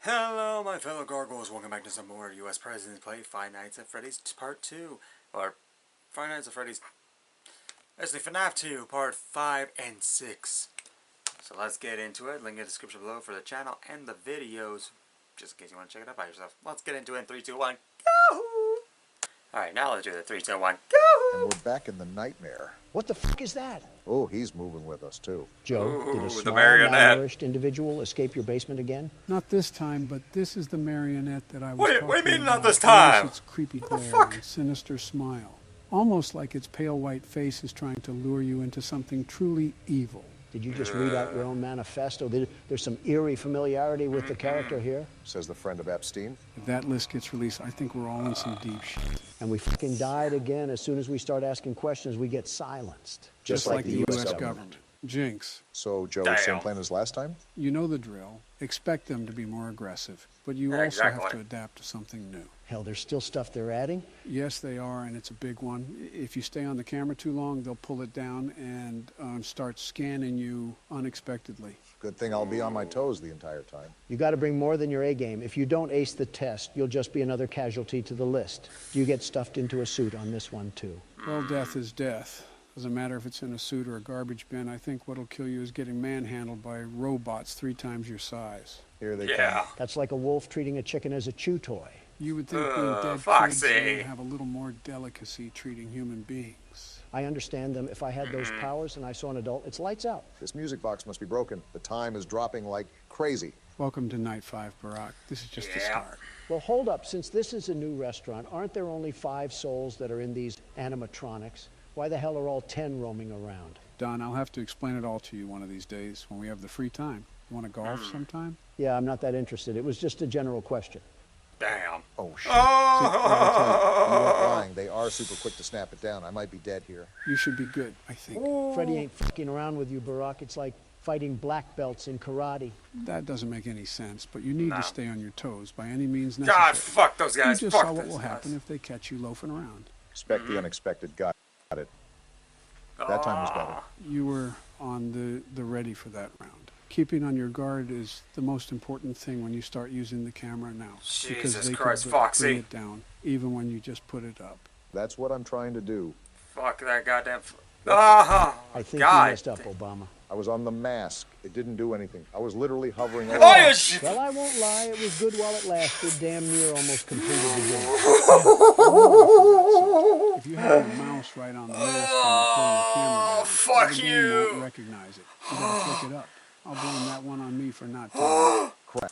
Hello, my fellow Gargoyles. Welcome back to some more U.S. President's Play Five Nights at Freddy's Part 2. Or, Five Nights at Freddy's... Actually, FNAF 2, Part 5 and 6. So let's get into it. Link in the description below for the channel and the videos. Just in case you want to check it out by yourself. Let's get into it in 3, 2, 1, go! Alright, now let's do the 3, 2, 1, go! And we're back in the nightmare. What the fuck is that? Oh, he's moving with us, too. Joe, did a the small, marionette. malnourished individual escape your basement again? Not this time, but this is the marionette that I was talking What do you mean not about. this time? Notice its creepy What the glare fuck? and sinister smile. Almost like its pale white face is trying to lure you into something truly evil. Did you just read out your own manifesto? There's some eerie familiarity with the character here. Says the friend of Epstein. If that list gets released, I think we're all in some deep shit. And we fucking died again. As soon as we start asking questions, we get silenced. Just like the U.S. government. Jinx, So, Joe, Damn. same plan as last time? you know the drill. Expect them to be more aggressive, but you Yeah, also have exactly. to adapt to something new. Hell, there's still stuff they're adding. Yes, they are, and it's a big one. If you stay on the camera too long, they'll pull it down and start scanning you unexpectedly. Good thing I'll be on my toes the entire time. You got to bring more than your A game. If you don't ace the test, you'll just be another casualty to the list. You get stuffed into a suit on this one, too. Well, death is death. Doesn't matter if it's in a suit or a garbage bin. I think what'll kill you is getting manhandled by robots 3 times your size. Here they Yeah. come. That's like a wolf treating a chicken as a chew toy. You would think being dead Foxy. kids would have a little more delicacy treating human beings. I understand them. If I had those powers and I saw an adult, it's lights out. This music box must be broken. The time is dropping like crazy. Welcome to Night 5, Barack. This is just the Yeah. start. Well, hold up. Since this is a new restaurant, aren't there only 5 souls that are in these animatronics? Why the hell are all 10 roaming around? Don, I'll have to explain it all to you one of these days when we have the free time. You want to golf sometime? Yeah, I'm not that interested. It was just a general question. Damn. Oh, shit. Oh! You weren't lying. They are super quick to snap it down. I might be dead here. You should be good, I think. Freddy ain't fucking around with you, Barack. It's like fighting black belts in karate. That doesn't make any sense, but you need No. to stay on your toes by any means necessary. God, fuck those guys. You just Fuck saw what those will guys. happen if they catch you loafing around. Expect the unexpected. Got it. That time was better. You were on the ready for that round. Keeping on your guard is the most important thing when you start using the camera now. because Jesus they Christ, could Foxy. bring it down, even when you just put it up. That's what I'm trying to do. Fuck that goddamn... Ah! I think God. you messed up, Obama. I was on the mask. It didn't do anything. I was literally hovering over. Oh, shit. Well, I won't lie. It was good while it lasted. Damn near almost completed the game. If you have your mouse right on the wrist and you pull your camera down, fuck the game you. won't recognize it. You gotta flick it up. I'll blame that one on me for not telling you. Crap.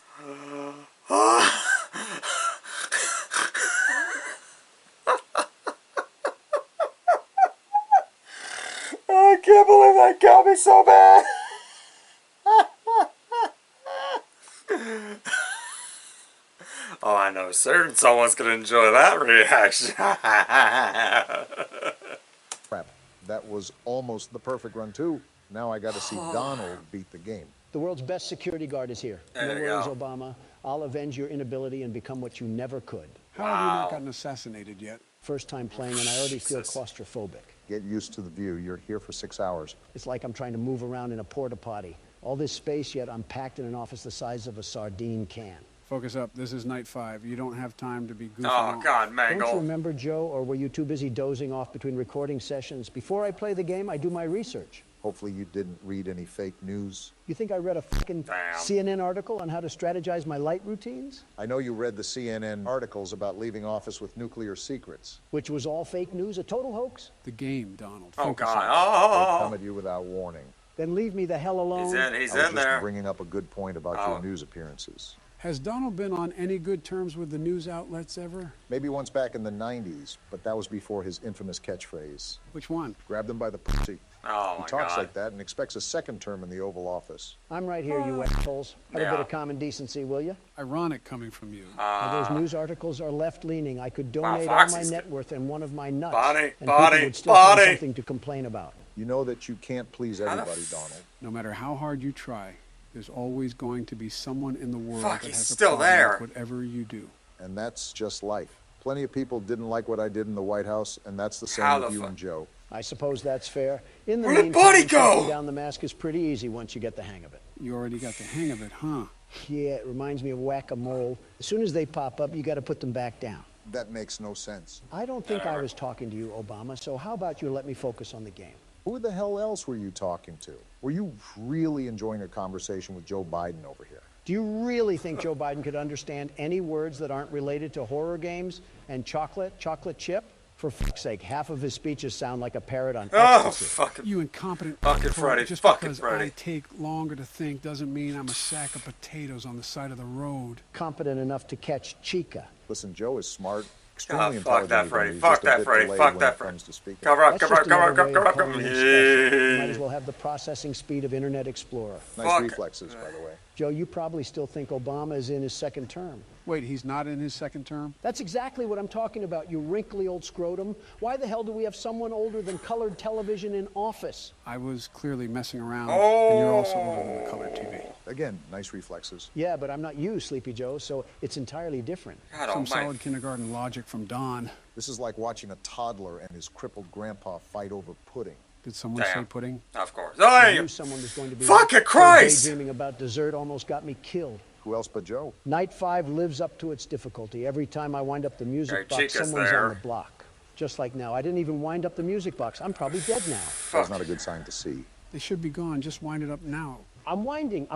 I can't believe that got me so bad. Oh, I know certain someone's gonna enjoy that reaction. Crap. That was almost the perfect run, too. Now I got to see Donald beat the game. The world's best security guard is here. There No you worries, go. Obama. I'll avenge your inability and become what you never could. How have you Wow. not gotten assassinated yet? First time playing, and I already feel Jesus. claustrophobic. Get used to the view. You're here for 6 hours. It's like I'm trying to move around in a porta potty. All this space, yet I'm packed in an office the size of a sardine can. Focus up. This is night 5. You don't have time to be goofing Oh, off. God, Don't you Mangle. remember, Joe, or were you too busy dozing off between recording sessions? Before I play the game, I do my research. Hopefully you didn't read any fake news. You think I read a fucking Damn. CNN article on how to strategize my light routines? I know you read the CNN articles about leaving office with nuclear secrets. Which was all fake news, a total hoax? The game, Donald. Oh, Focus God. up. They come Oh. at you without warning. Then leave me the hell alone. He's I was in just there. bringing up a good point about Oh. your news appearances. Has Donald been on any good terms with the news outlets ever? Maybe once back in the 90s, but that was before his infamous catchphrase. Which one? Grab them by the pussy. Oh, He my talks God. like that and expects a second term in the Oval Office. I'm right here, you assholes. Have a Yeah. bit of common decency, will you? Ironic coming from you. Those news articles are left-leaning. I could donate all Foxy's my good. net worth and one of my nuts, Body, and body, people would still find body. something to complain about. You know that you can't please the everybody, Donald. No matter how hard you try, there's always going to be someone in the world Fuck, that he's has a still problem there. with whatever you do. And that's just life. Plenty of people didn't like what I did in the White House, and that's the How same with the you fuck? and Joe. I suppose that's fair. In the Where did meantime, Buddy go? taking down the mask is pretty easy once you get the hang of it. You already got the hang of it, huh? Yeah, it reminds me of whack-a-mole. As soon as they pop up, you got to put them back down. That makes no sense. I don't think I was talking to you, Obama, so how about you let me focus on the game? Who the hell else were you talking to? Were you really enjoying a conversation with Joe Biden over here? Do you really think Joe Biden could understand any words that aren't related to horror games and chocolate chip? For fuck's sake, half of his speeches sound like a parrot on ecstasy. Fucking. You incompetent. Fucking Freddy. Just Fucking because Freddy. I take longer to think doesn't mean I'm a sack of potatoes on the side of the road. Competent enough to catch Chica. Listen, Joe is smart, extremely fuck intelligent. that, even, Freddy. he's Fuck just a that, bit Freddy. delayed Fuck when that, it Freddy. comes to speaking. Cover up, That's cover up, just cover up, another way cover of up, cover calling up. him special. You might as well have the processing speed of Internet Explorer. Nice Fuck. reflexes, by the way. Joe, you probably still think Obama is in his second term. Wait, he's not in his second term? That's exactly what I'm talking about, you wrinkly old scrotum. Why the hell do we have someone older than colored television in office? I was clearly messing around, and you're also older than the color TV. Again, nice reflexes. Yeah, but I'm not you, Sleepy Joe, so it's entirely different. God Some almighty. solid kindergarten logic from Don. This is like watching a toddler and his crippled grandpa fight over pudding. Did someone say Damn. pudding? Of course. I Hey! knew someone was going to be Fucking so Christ! daydreaming about dessert almost got me killed. Who else but Joe? Night 5 lives up to its difficulty. Every time I wind up the music Hey, box, Chica's someone's there. on the block. Just like now. I didn't even wind up the music box. I'm probably dead now. That's not a good sign to see. They should be gone. Just wind it up now. I'm winding.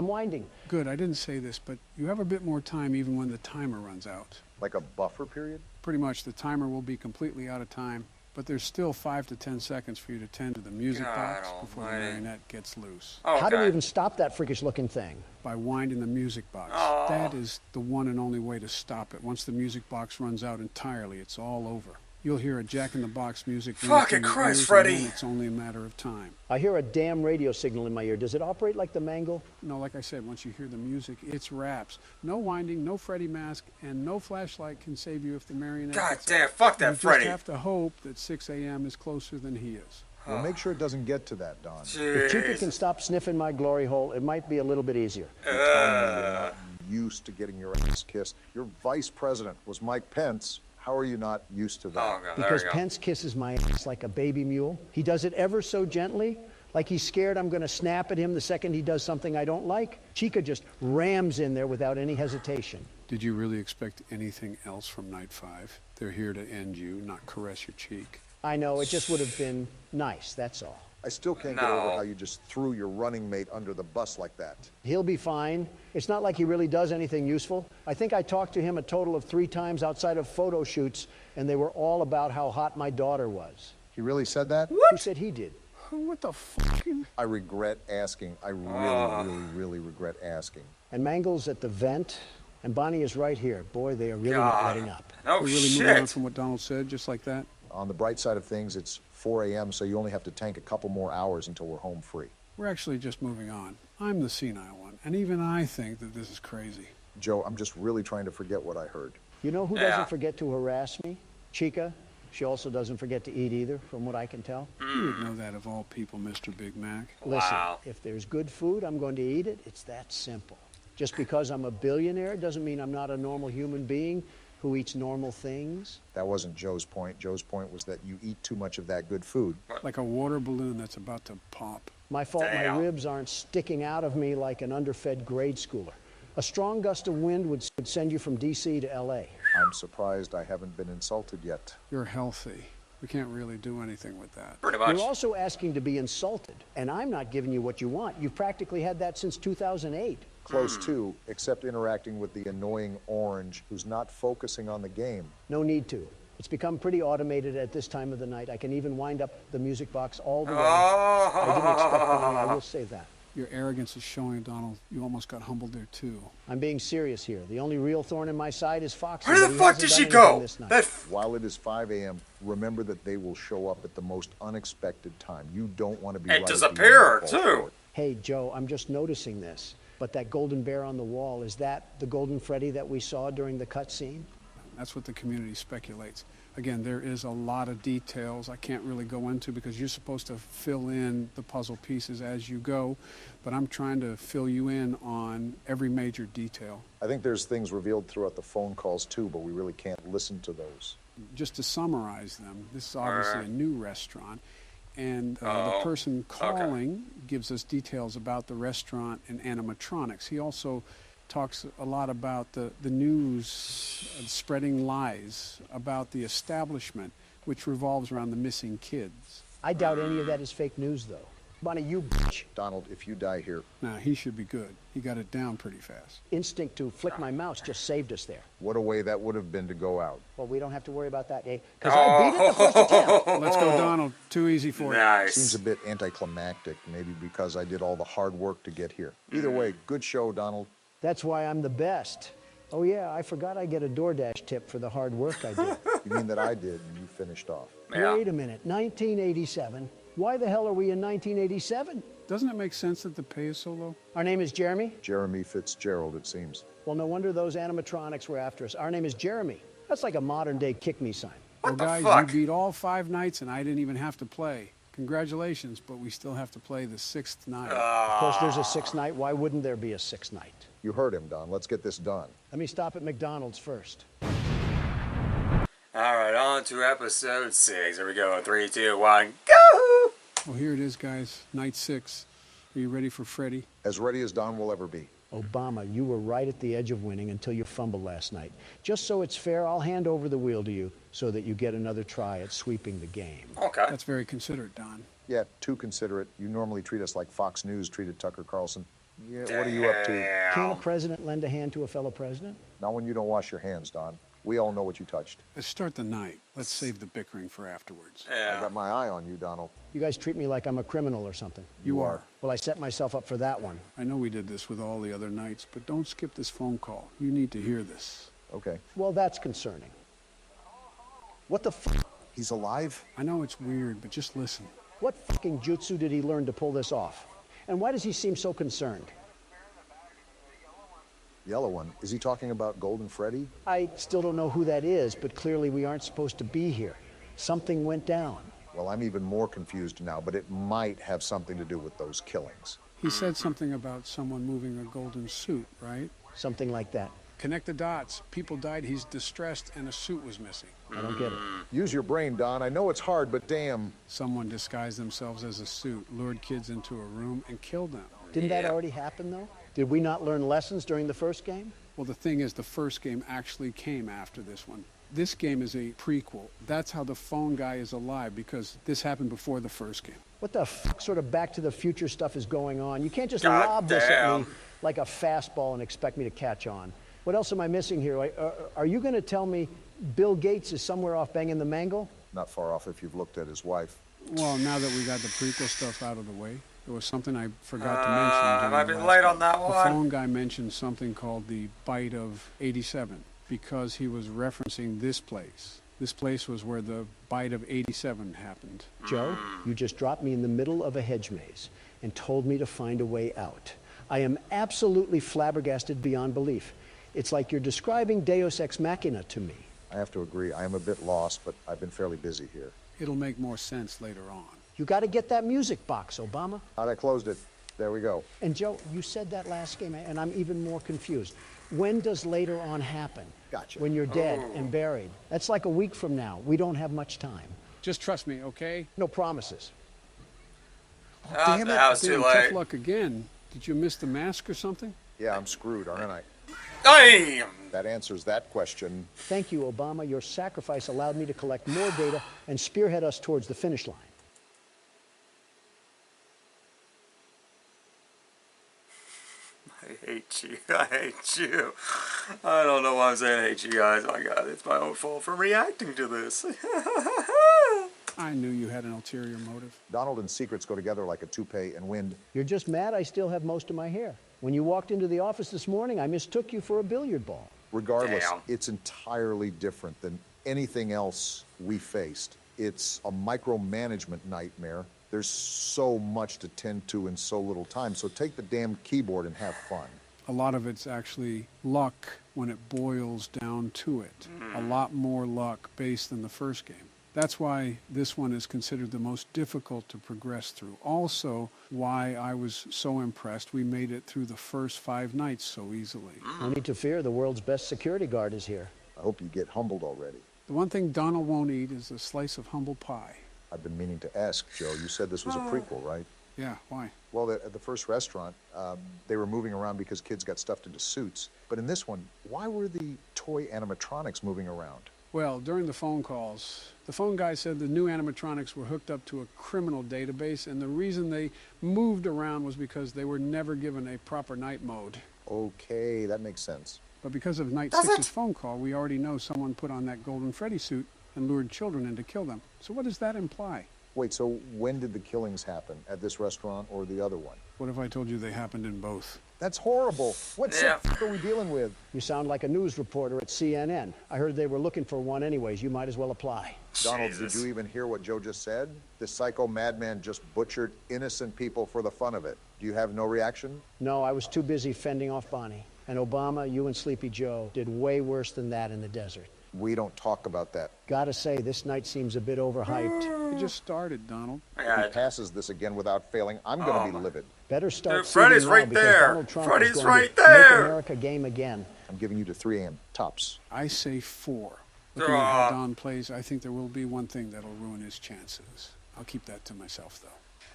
Good, I didn't say this, but you have a bit more time even when the timer runs out. Like a buffer period? Pretty much, the timer will be completely out of time, but there's still 5 to 10 seconds for you to tend to the music God box before the almighty. marionette gets loose. Okay. How do we even stop that freakish looking thing? By winding the music box. That is the one and only way to stop it. Once the music box runs out entirely, it's all over. You'll hear a jack-in-the-box music. ring Fucking through your Christ, ears, Freddy. and then it's only a matter of time. I hear a damn radio signal in my ear. Does it operate like the mangle? No, like I said, once you hear the music, it's raps. No winding, no Freddy mask, and no flashlight can save you if the marionette God gets damn, out. fuck that You Freddy. just have to hope that 6 a.m. is closer than he is. We'll make sure it doesn't get to that, Don. If Chica Jeez. can stop sniffing my glory hole, it might be a little bit easier. You're telling me you're not used to getting your ass kissed. Your vice president was Mike Pence. How are you not used to that? Oh, God. There Because we go. Pence kisses my ass like a baby mule. He does it ever so gently, like he's scared I'm going to snap at him the second he does something I don't like. Chica just rams in there without any hesitation. Did you really expect anything else from Night 5? They're here to end you, not caress your cheek. I know, it just would have been nice, that's all. I still can't get over how you just threw your running mate under the bus like that. He'll be fine. It's not like he really does anything useful. I think I talked to him a total of 3 times outside of photo shoots, and they were all about how hot my daughter was. He really said that? Who said he did? What the fucking... I regret asking. I really regret asking. And Mangle's at the vent, and Bonnie is right here. Boy, they are really not God. letting up. Oh, We're really moving on shit. from what Donald said, just like that? On the bright side of things, it's 4 a.m., so you only have to tank a couple more hours until we're home free. We're actually just moving on. I'm the senile one, and even I think that this is crazy. Joe, I'm just really trying to forget what I heard. You know who Yeah. doesn't forget to harass me? Chica. She also doesn't forget to eat either, from what I can tell. You would know that of all people, Mr. Big Mac. Listen, Wow. if there's good food, I'm going to eat it. It's that simple. Just because I'm a billionaire doesn't mean I'm not a normal human being who eats normal things. That wasn't Joe's point. Joe's point was that you eat too much of that good food. Like a water balloon that's about to pop. My fault Damn. my ribs aren't sticking out of me like an underfed grade schooler. A strong gust of wind would send you from D.C. to L.A. I'm surprised I haven't been insulted yet. You're healthy. We can't really do anything with that. Pretty much. You're also asking to be insulted, and I'm not giving you what you want. You've practically had that since 2008. Close to, except interacting with the annoying orange who's not focusing on the game. No need to. It's become pretty automated at this time of the night. I can even wind up the music box all the way. I didn't expect Bonnie, I will say that. Your arrogance is showing, Donald. You almost got humbled there, too. I'm being serious here. The only real thorn in my side is Foxy. Where but the he fuck hasn't did done she anything go? this night. That While it is 5 a.m., remember that they will show up at the most unexpected time. You don't want to be And right at the disappear, end of the ball too. court. Hey, Joe, I'm just noticing this. But that golden bear on the wall, is that the golden Freddy that we saw during the cutscene? That's what the community speculates. Again, there is a lot of details I can't really go into because you're supposed to fill in the puzzle pieces as you go, but I'm trying to fill you in on every major detail. I think there's things revealed throughout the phone calls too, but we really can't listen to those. Just to summarize them, this is obviously a new restaurant, and the person calling gives us details about the restaurant and animatronics. He also talks a lot about the news spreading lies about the establishment, which revolves around the missing kids. I doubt any of that is fake news, though. Bonnie, you bitch. Donald, if you die here, Now, he should be good. He got it down pretty fast. Instinct to flick my mouse just saved us there. what a way that would have been to go out. Well, we don't have to worry about that, eh? Because I beat it the first attempt. Let's go, Donald. Too easy for you. Nice. Seems a bit anticlimactic, maybe because I did all the hard work to get here. Either way, good show, Donald. That's why I'm the best. Oh, yeah, I forgot I get a DoorDash tip for the hard work I did. You mean that I did and you finished off? Yeah. Wait a minute, 1987? Why the hell are we in 1987? Doesn't it make sense that the pay is so low? Our name is Jeremy? Jeremy Fitzgerald, it seems. Well, no wonder those animatronics were after us. Our name is Jeremy. That's like a modern-day kick-me sign. What Well, the guys, fuck? you beat all 5 nights, and I didn't even have to play. Congratulations, but we still have to play the 6th night. Of course, there's a sixth night. Why wouldn't there be a sixth night? You heard him, Don. Let's get this done. Let me stop at McDonald's first. Alright, on to episode 6. Here we go. 3, 2, 1, go! Well, here it is, guys. Night 6. Are you ready for Freddy? As ready as Don will ever be. Obama, you were right at the edge of winning until you fumbled last night. Just so it's fair, I'll hand over the wheel to you so that you get another try at sweeping the game. Okay. That's very considerate, Don. Yeah, too considerate. You normally treat us like Fox News treated Tucker Carlson. Yeah, what are you up to? Can a president lend a hand to a fellow president? Not when you don't wash your hands, Don. We all know what you touched. Let's start the night. Let's save the bickering for afterwards. I Yeah. got my eye on you, Donald. You guys treat me like I'm a criminal or something. You are. Well, I set myself up for that one. I know we did this with all the other nights, but don't skip this phone call. You need to hear this. Okay. Well, that's concerning. What the f***? He's alive? I know it's weird, but just listen. What fucking jutsu did he learn to pull this off? And why does he seem so concerned? Yellow one. Is he talking about Golden Freddy? I still don't know who that is, but clearly we aren't supposed to be here. Something went down. Well, I'm even more confused now, but it might have something to do with those killings. He said something about someone moving a golden suit, right? Something like that. Connect the dots. People died, he's distressed, and a suit was missing. I don't get it. Use your brain, Don. I know it's hard, but damn. Someone disguised themselves as a suit, lured kids into a room, and killed them. Didn't that Yeah. already happen, though? Did we not learn lessons during the first game? Well, the thing is, the first game actually came after this one. This game is a prequel. That's how the phone guy is alive, because this happened before the first game. What the fuck sort of Back to the Future stuff is going on? You can't just God lob this at me damn. like a fastball and expect me to catch on. What else am I missing here? Are you going to tell me Bill Gates is somewhere off banging the mangle? Not far off if you've looked at his wife. Well, now that we got the prequel stuff out of the way, there was something I forgot to mention. I during might the be last late one. on that The one. phone guy mentioned something called the Bite of 87 because he was referencing this place. This place was where the Bite of 87 happened. Joe, you just dropped me in the middle of a hedge maze and told me to find a way out. I am absolutely flabbergasted beyond belief. It's like you're describing Deus Ex Machina to me. I have to agree. I am a bit lost, but I've been fairly busy here. It'll make more sense later on. You got to get that music box, Obama. I closed it. There we go. And Joe, you said that last game, and I'm even more confused. When does later on happen? Gotcha. When you're dead and buried. That's like a week from now. We don't have much time. Just trust me, okay? No promises. Oh, damn it. that was too Damn, late. tough luck again. Did you miss the mask or something? Yeah, I'm screwed, aren't I? Damn! That answers that question. Thank you, Obama. Your sacrifice allowed me to collect more data and spearhead us towards the finish line. I hate you. I hate you. I don't know why I'm saying I hate you guys. Oh my God, it's my own fault for reacting to this. I knew you had an ulterior motive. Donald and secrets go together like a toupee and wind. You're just mad I still have most of my hair. When you walked into the office this morning, I mistook you for a billiard ball. Regardless, Damn. it's entirely different than anything else we faced. It's a micromanagement nightmare. There's so much to tend to in so little time. So take the damn keyboard and have fun. A lot of it's actually luck when it boils down to it. A lot more luck based than the first game. That's why this one is considered the most difficult to progress through. Also, why I was so impressed we made it through the first 5 nights so easily. No need to fear, the world's best security guard is here. I hope you get humbled already. The one thing Donald won't eat is a slice of humble pie. I've been meaning to ask, Joe. You said this was a prequel, right? Yeah, why? Well, at the first restaurant, they were moving around because kids got stuffed into suits. But in this one, why were the toy animatronics moving around? Well, during the phone calls, the phone guy said the new animatronics were hooked up to a criminal database, and the reason they moved around was because they were never given a proper night mode. Okay, that makes sense. But because of Night 6's phone call, we already know someone put on that Golden Freddy suit and lured children in to kill them. So what does that imply? Wait, so when did the killings happen? At this restaurant or the other one? What if I told you they happened in both? That's horrible. What the f are we dealing with? You sound like a news reporter at CNN. I heard they were looking for one anyways. You might as well apply. Donald, Jesus. did you even hear what Joe just said? This psycho madman just butchered innocent people for the fun of it. Do you have no reaction? No, I was too busy fending off Bonnie. And Obama, you and Sleepy Joe did way worse than that in the desert. We don't talk about that. Gotta say, this night seems a bit overhyped. It just started, Donald. If he passes this again without failing, I'm going to be livid. Better start Dude, Freddy's seeding now right because there. Donald Trump Freddy's is going right to there. make America game again. I'm giving you to 3 a.m. tops. I say 4. Looking at how Don plays, I think there will be one thing that'll ruin his chances. I'll keep that to myself, though.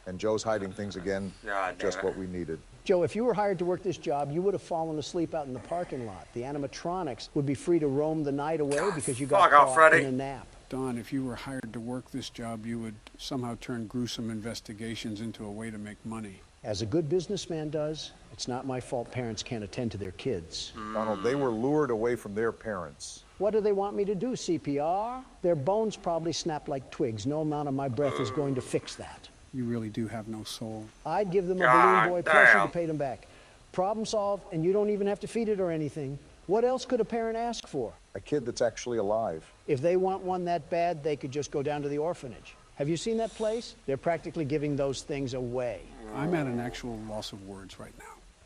And Joe's hiding things again. God damn Just it. what we needed. Joe, if you were hired to work this job, you would have fallen asleep out in the parking lot. The animatronics would be free to roam the night away because you got fuck off, caught Freddy. in a nap. Don, if you were hired to work this job, you would somehow turn gruesome investigations into a way to make money. As a good businessman does, it's not my fault parents can't attend to their kids. Donald, they were lured away from their parents. What do they want me to do, CPR? Their bones probably snap like twigs. No amount of my breath is going to fix that. You really do have no soul. I'd give them a God balloon boy plushie damn. to pay them back. Problem solved, and you don't even have to feed it or anything. What else could a parent ask for? A kid that's actually alive. If they want one that bad, they could just go down to the orphanage. Have you seen that place? They're practically giving those things away. I'm at an actual loss of words right now.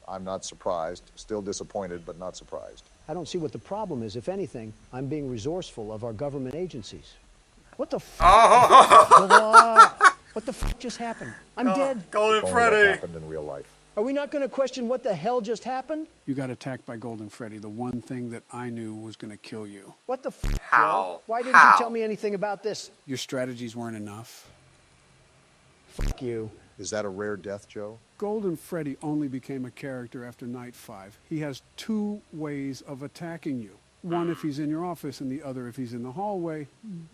I'm not surprised. Still disappointed, but not surprised. I don't see what the problem is. If anything, I'm being resourceful of our government agencies. What the f? What the f just happened? I'm dead. Golden If only that Freddy. happened in real life. Are we not going to question what the hell just happened? You got attacked by Golden Freddy, the one thing that I knew was going to kill you. What the f? How? Joe? Why didn't How? you tell me anything about this? Your strategies weren't enough. Fuck you. Is that a rare death, Joe? Golden Freddy only became a character after Night 5. He has 2 ways of attacking you. One if he's in your office and the other if he's in the hallway.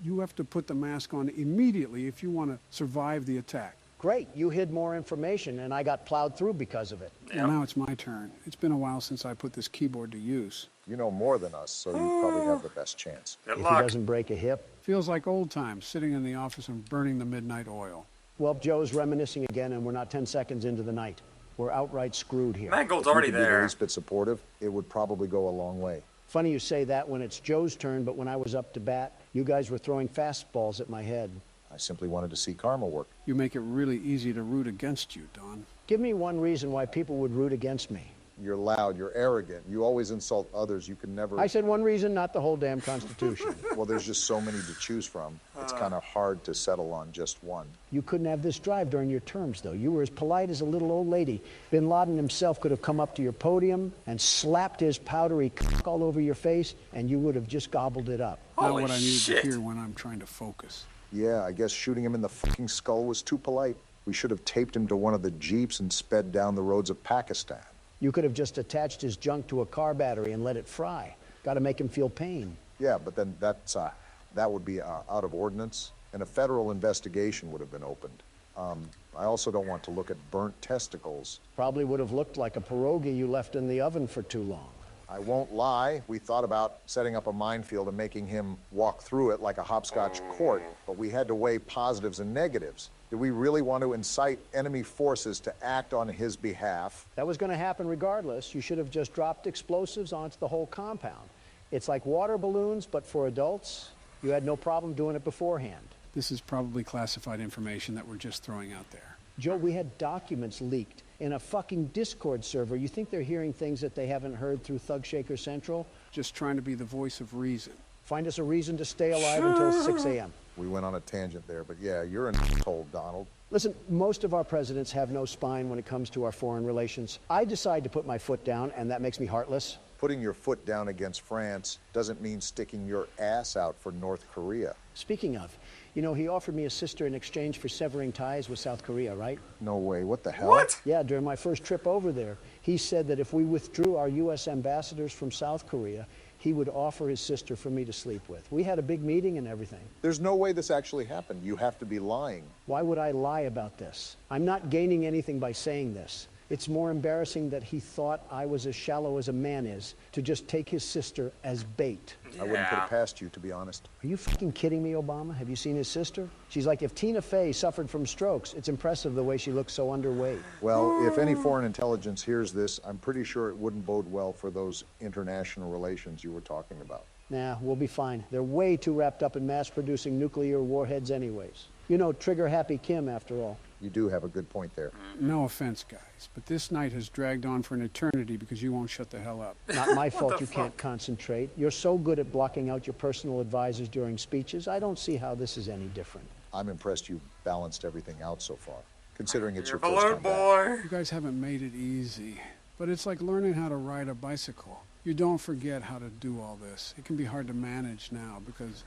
You have to put the mask on immediately if you want to survive the attack. Great. You hid more information, and I got plowed through because of it. Well, now it's my turn. It's been a while since I put this keyboard to use. You know more than us, so you probably have the best chance. Good If he luck. doesn't break a hip. Feels like old times, sitting in the office and burning the midnight oil. Well, Joe's reminiscing again, and we're not 10 seconds into the night. We're outright screwed here. Mangold's If you already could be the there. least bit supportive, it would probably go a long way. Funny you say that when it's Joe's turn, but when I was up to bat, you guys were throwing fastballs at my head. I simply wanted to see karma work. You make it really easy to root against you, Don. Give me one reason why people would root against me. You're loud, you're arrogant, you always insult others, you can never... I said one reason, not the whole damn Constitution. Well, there's just so many to choose from. It's kind of hard to settle on just one. You couldn't have this drive during your terms, though. You were as polite as a little old lady. Bin Laden himself could have come up to your podium and slapped his powdery cock all over your face, and you would have just gobbled it up. Not Holy what I need shit. to hear when I'm trying to focus. Yeah, I guess shooting him in the fucking skull was too polite. We should have taped him to one of the jeeps and sped down the roads of Pakistan. You could have just attached his junk to a car battery and let it fry. Got to make him feel pain. Yeah, but then that would be out of ordinance, and a federal investigation would have been opened. I also don't want to look at burnt testicles. Probably would have looked like a pierogi you left in the oven for too long. I won't lie, we thought about setting up a minefield and making him walk through it like a hopscotch court, but we had to weigh positives and negatives. Did we really want to incite enemy forces to act on his behalf? That was going to happen regardless. You should have just dropped explosives onto the whole compound. It's like water balloons, but for adults. You had no problem doing it beforehand. This is probably classified information that we're just throwing out there. Joe, we had documents leaked in a fucking Discord server. You think they're hearing things that they haven't heard through Thug Shaker Central? Just trying to be the voice of reason. Find us a reason to stay alive until 6 a.m. We went on a tangent there, but yeah, you're an asshole, Donald. Listen, most of our presidents have no spine when it comes to our foreign relations. I decide to put my foot down, and that makes me heartless. Putting your foot down against France doesn't mean sticking your ass out for North Korea. Speaking of, you know, he offered me a sister in exchange for severing ties with South Korea, right? No way, what the hell? What? Yeah, during my first trip over there, he said that if we withdrew our U.S. ambassadors from South Korea, he would offer his sister for me to sleep with. We had a big meeting and everything. There's no way this actually happened. You have to be lying. Why would I lie about this? I'm not gaining anything by saying this. It's more embarrassing that he thought I was as shallow as a man is to just take his sister as bait. I wouldn't put it past you, to be honest. Are you fucking kidding me, Obama? Have you seen his sister? She's like if Tina Fey suffered from strokes. It's impressive the way she looks so underweight. Well, if any foreign intelligence hears this, I'm pretty sure it wouldn't bode well for those international relations you were talking about. Nah, we'll be fine. They're way too wrapped up in mass-producing nuclear warheads anyways. You know, trigger-happy Kim, after all. You do have a good point there. No offense, guys, but this night has dragged on for an eternity because you won't shut the hell up. Not my fault you can't concentrate. You're so good at blocking out your personal advisors during speeches. I don't see how this is any different. I'm impressed you balanced everything out so far, considering it's You're your a first balloon time back. boy. You guys haven't made it easy, but it's like learning how to ride a bicycle. You don't forget how to do all this. It can be hard to manage now because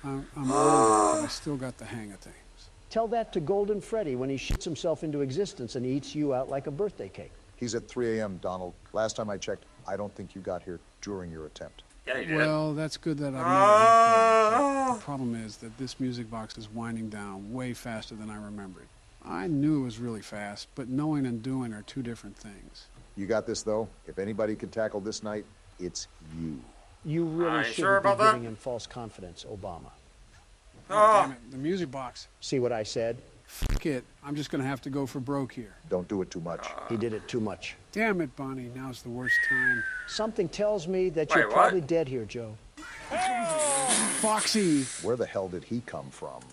I'm older, but I still got the hang of things. Tell that to Golden Freddy when he shits himself into existence and eats you out like a birthday cake. He's at 3 a.m., Donald. Last time I checked, I don't think you got here during your attempt. Yeah, you did. Well, that's good that I've never had. The problem is that this music box is winding down way faster than I remembered. I knew it was really fast, but knowing and doing are two different things. You got this, though. If anybody could tackle this night, it's you. You really Are you shouldn't sure be about that? giving him false confidence, Obama. Oh, damn it, the music box. See what I said? Fuck it, I'm just gonna have to go for broke here. Don't do it too much. He did it too much. Damn it, Bonnie, now's the worst time. Something tells me that Wait, you're what? probably dead here, Joe. Foxy! Where the hell did he come from?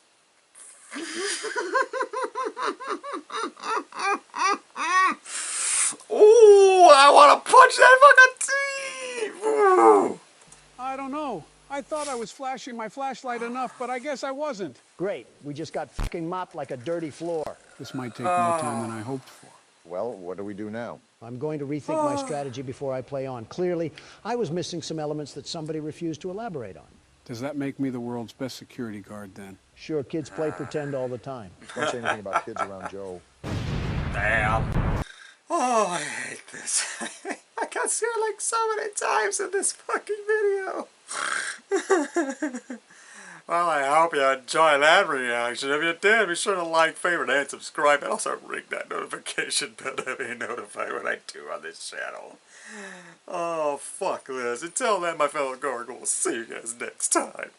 Ooh, I want to punch that fucking teeth! Ooh. I don't know. I thought I was flashing my flashlight enough, but I guess I wasn't. Great. We just got fucking mopped like a dirty floor. This might take more time than I hoped for. Well, what do we do now? I'm going to rethink my strategy before I play on. Clearly, I was missing some elements that somebody refused to elaborate on. Does that make me the world's best security guard then? Sure, kids play pretend all the time. Don't say anything about kids around Joe. Damn. Oh, I hate this. I got scared like so many times in this fucking video. Well, I hope you enjoyed that reaction. If you did, be sure to like, favorite, and subscribe. And also ring that notification bell to be notified when I do on this channel. Oh, fuck this. Until then, my fellow Gargoyles, see you guys next time.